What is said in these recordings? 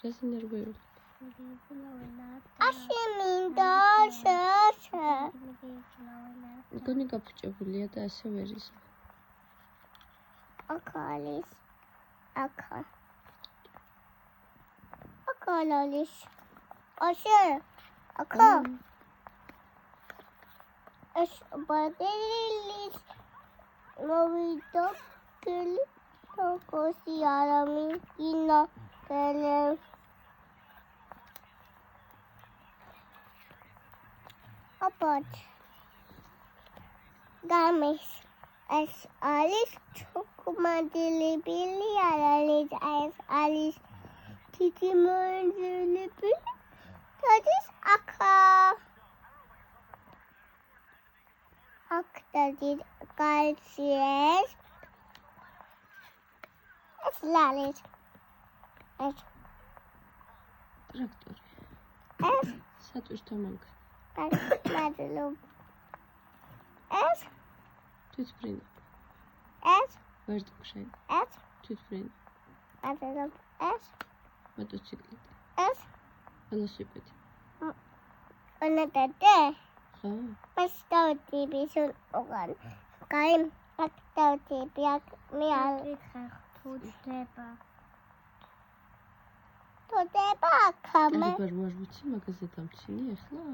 რას ინერვიულ? ასე მინდა შაშა. გონი გაფუჭებულია და ასე ვერ ისმო. აქ არის. აქ არის. ასე. აქ. ეს ბადელის მოვიდა კელი თოკოსი არამინკინა კელე აპოთ გამის ეს არის ჩოკომადელებელი არის ეს არის თითიმონდელებელი თადის აქა Aktadir kalsies. Es lalis. Es. ტრაქტორი. Es. სატვირთო მანქანა. Madlub. Es. თვითმფრინავი. Es. ვერტმშენი. Es. თვითმფრინავი. Madlub. Es. მოტოციკლეტი. Es. ველოსიპედი. Onatete. ხო? Pastauti sun ogan. Kaim pastauti piak mial. Todeba kame. აბა რო არ ვიცი მაგაზე დამჩინი ახლა?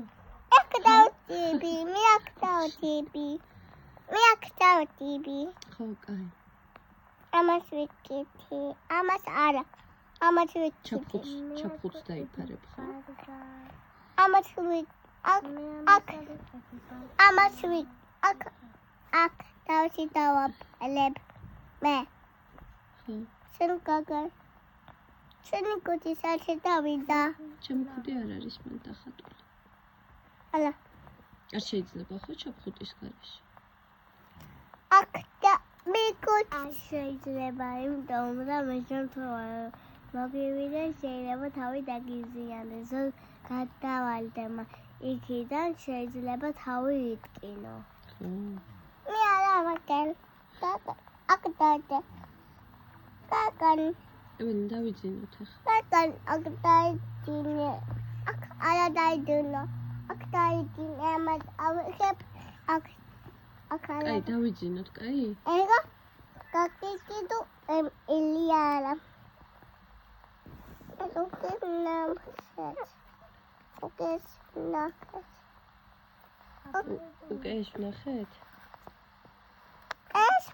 მიაკდავდები. ხო, კაი. ამას ვიკითი. ამას არა. ამას ვიკითი. ჩაფხუts დაიფარებ, ხო? ამას ვიკითი. ამას ვიკითი. აქ დავში დავაპელებ. მე. ხო. შენ გაგარ. შენი კუდი საერთოდ დავიდა. ჩემი კუდი არ არის მან დახატული. ალა. არ შეიძლება ხო ჩაფხუტის გარეშე? აქ და მე კუდი შეიძლება იმიტომ რომ მე შემთხვევა მოგივიდე შეიძლება თავი დაგიზიანდეს გადავალდე იქიდან შეიძლება თავი იტკინო. ხო. მე არა მაგენ. აქ დაიდე. კაკან ეველი დავიძინოთ ახლა. კაკან აქ დაიძინე. აქ არა დაიძინო. აქ დაიძინე ამას ავიხებ. აქ კაი, დავიძინოთ, კაი? ეგა კაკიკიდუ ელიარა. ოკეს ნახეთ. უკეშ ნახეთ? ეს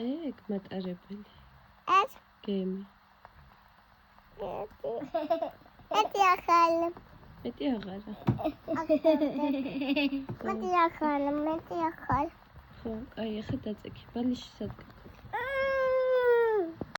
ეგ მატარებელი. ეს გემი. მეტი ახალი. მეტი აღარა. მეტი ახალი. ხო, კაი, ახლა დაწექი. ბალიში სად გაქო?